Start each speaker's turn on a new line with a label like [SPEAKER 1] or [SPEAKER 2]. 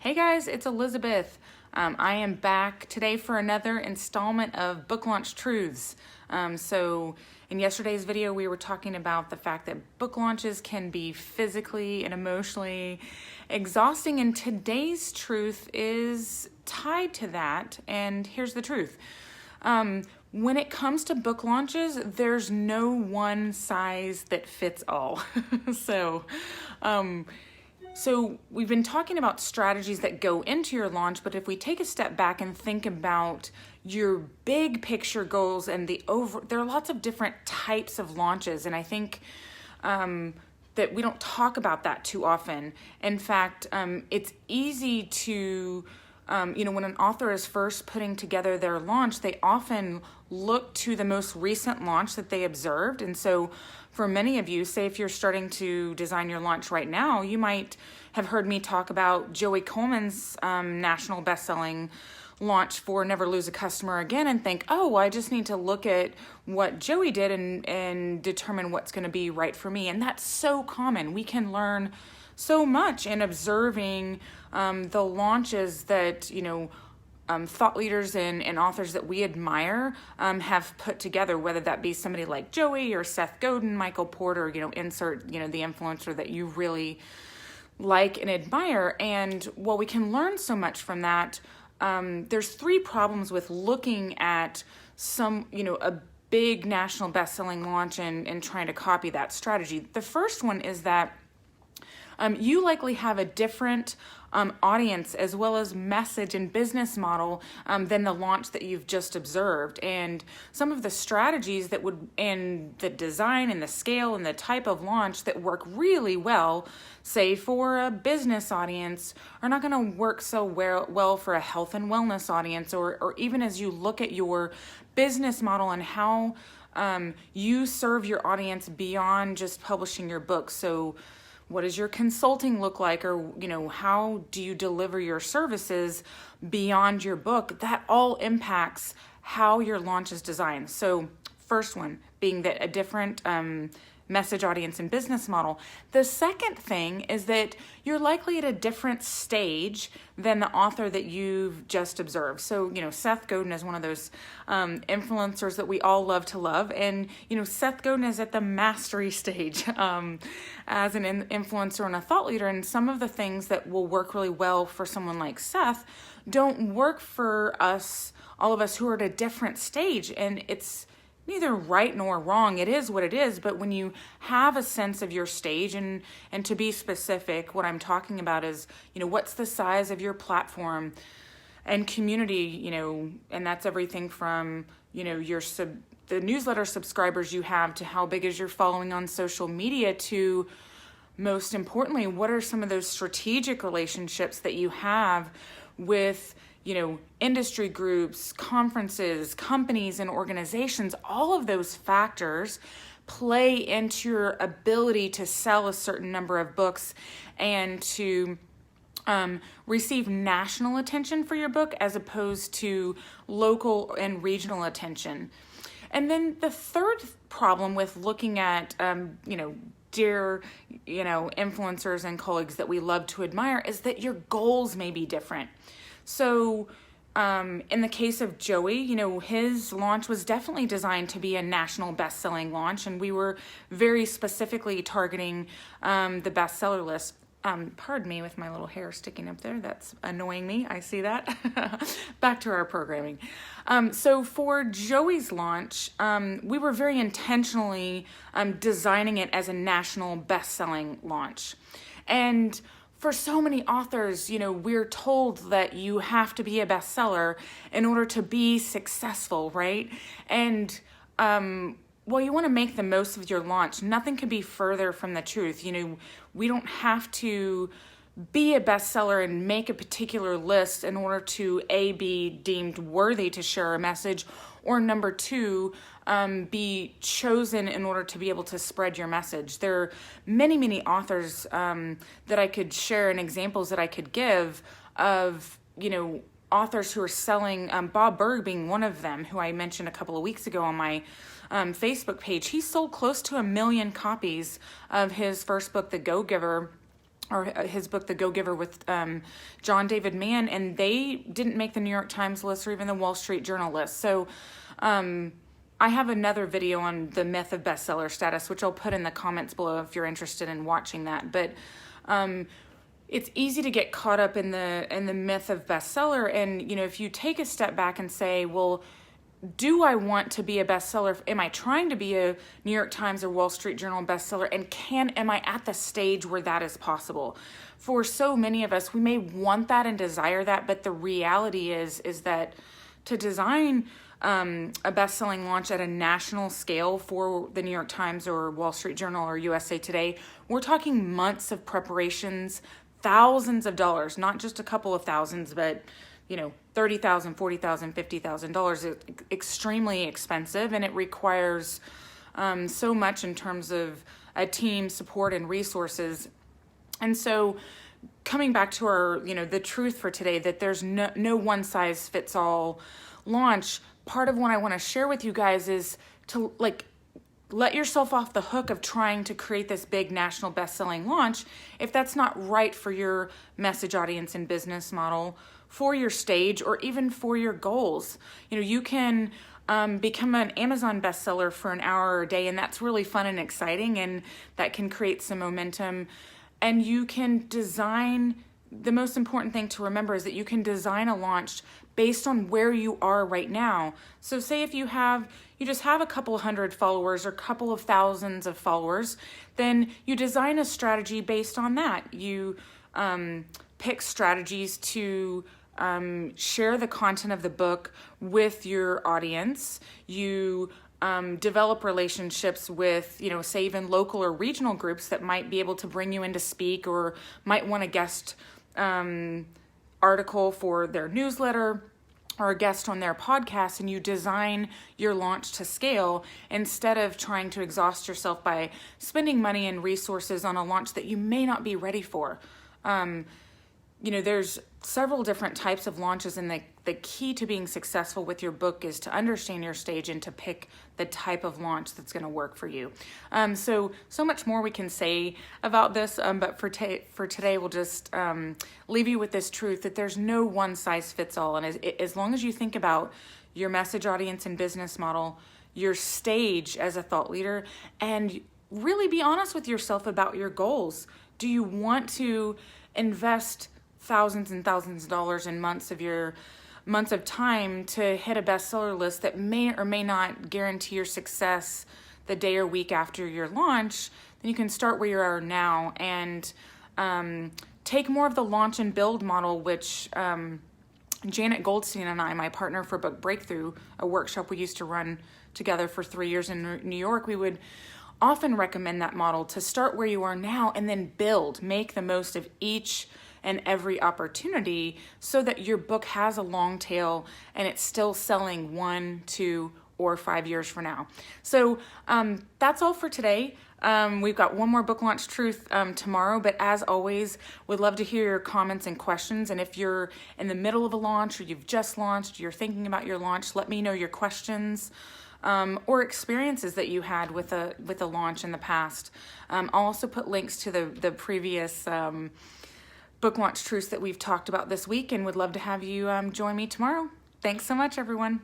[SPEAKER 1] Hey guys, it's Elizabeth. I am back today for another installment of Book Launch Truths. So in yesterday's video, we were talking about the fact that book launches can be physically and emotionally exhausting, and today's truth is tied to that, and here's the truth. When it comes to book launches, there's no one size that fits all. So we've been talking about strategies that go into your launch, but if we take a step back and think about your big picture goals and there are lots of different types of launches, and I think that we don't talk about that too often. In fact, it's easy to when an author is first putting together their launch, they often look to the most recent launch that they observed. And so for many of you, say if you're starting to design your launch right now, you might have heard me talk about Joey Coleman's national best-selling launch for Never Lose a Customer Again and think, oh, I just need to look at what Joey did and determine what's going to be right for me. And that's so common. We can learn so much in observing the launches that, thought leaders and authors that we admire have put together, whether that be somebody like Joey or Seth Godin, Michael Porter, insert, the influencer that you really like and admire. And while we can learn so much from that, there's three problems with looking at a big national best-selling launch and trying to copy that strategy. The first one is that you likely have a different audience as well as message and business model than the launch that you've just observed. And some of the strategies that would, and the design and the scale and the type of launch that work really well, say for a business audience, are not going to work so well for a health and wellness audience, or even as you look at your business model and how you serve your audience beyond just publishing your book. So what does your consulting look like? Or, how do you deliver your services beyond your book? That all impacts how your launch is designed. So first one being that a different message, audience, and business model. The second thing is that you're likely at a different stage than the author that you've just observed. So, Seth Godin is one of those influencers that we all love to love. And, Seth Godin is at the mastery stage as an influencer and a thought leader. And some of the things that will work really well for someone like Seth don't work for us, all of us who are at a different stage. And it's neither right nor wrong. It is what it is. But when you have a sense of your stage, and to be specific, what I'm talking about is, what's the size of your platform and community, and that's everything from, the newsletter subscribers you have to how big is your following on social media to, most importantly, what are some of those strategic relationships that you have with industry groups, conferences, companies, and organizations. All of those factors play into your ability to sell a certain number of books and to receive national attention for your book as opposed to local and regional attention. And then the third problem with looking at, dear, influencers and colleagues that we love to admire is that your goals may be different. So in the case of Joey, his launch was definitely designed to be a national best-selling launch, and we were very specifically targeting the bestseller list. Pardon me with my little hair sticking up there. That's annoying me. I see that. Back to our programming. So for Joey's launch, we were very intentionally designing it as a national best-selling launch. And for so many authors, we're told that you have to be a bestseller in order to be successful, right? And while you want to make the most of your launch, nothing could be further from the truth. We don't have to be a bestseller and make a particular list in order to be deemed worthy to share a message, or number two, be chosen in order to be able to spread your message. There are many, many authors that I could share and examples that I could give of, authors who are selling, Bob Burg being one of them, who I mentioned a couple of weeks ago on my Facebook page. He sold close to 1 million copies of his first book, The Go-Giver, or his book, The Go-Giver, with John David Mann, and they didn't make the New York Times list or even the Wall Street Journal list. So I have another video on the myth of bestseller status, which I'll put in the comments below if you're interested in watching that. But it's easy to get caught up in the myth of bestseller, and if you take a step back and say, well, do I want to be a bestseller? Am I trying to be a New York Times or Wall Street Journal bestseller? And am I at the stage where that is possible? For so many of us, we may want that and desire that, but the reality is that to design a best-selling launch at a national scale for the New York Times or Wall Street Journal or USA Today, we're talking months of preparations, thousands of dollars, not just a couple of thousands, but $30,000, $40,000, $50,000. It's extremely expensive, and it requires so much in terms of a team, support, and resources. And so coming back to our, the truth for today, that there's no one size fits all launch, part of what I want to share with you guys is to let yourself off the hook of trying to create this big national best-selling launch if that's not right for your message, audience, and business model, for your stage, or even for your goals. You can become an Amazon bestseller for an hour or a day, and that's really fun and exciting, and that can create some momentum. And you can design, the most important thing to remember is that you can design a launch based on where you are right now. So say if you just have a couple hundred followers or a couple of thousands of followers, then you design a strategy based on that. You pick strategies to share the content of the book with your audience. You develop relationships with, say even local or regional groups that might be able to bring you in to speak, or might want a guest article for their newsletter or a guest on their podcast, and you design your launch to scale instead of trying to exhaust yourself by spending money and resources on a launch that you may not be ready for. There's several different types of launches, and the key to being successful with your book is to understand your stage and to pick the type of launch that's going to work for you. So much more we can say about this, but for today, we'll just leave you with this truth that there's no one size fits all. And as long as you think about your message, audience, and business model, your stage as a thought leader, and really be honest with yourself about your goals. Do you want to invest thousands and thousands of dollars in months of time to hit a bestseller list that may or may not guarantee your success the day or week after your launch? Then you can start where you are now and take more of the launch and build model, which Janet Goldstein and I, my partner for Book Breakthrough, a workshop we used to run together for 3 years in New York, we would often recommend that model to start where you are now and then make the most of each and every opportunity so that your book has a long tail and it's still selling 1, 2, or 5 years from now. So that's all for today. We've got one more book launch truth tomorrow, but as always, we'd love to hear your comments and questions. And if you're in the middle of a launch or you've just launched, you're thinking about your launch, let me know your questions or experiences that you had with a launch in the past. I'll also put links to the previous book launch truths that we've talked about this week, and would love to have you join me tomorrow. Thanks so much, everyone.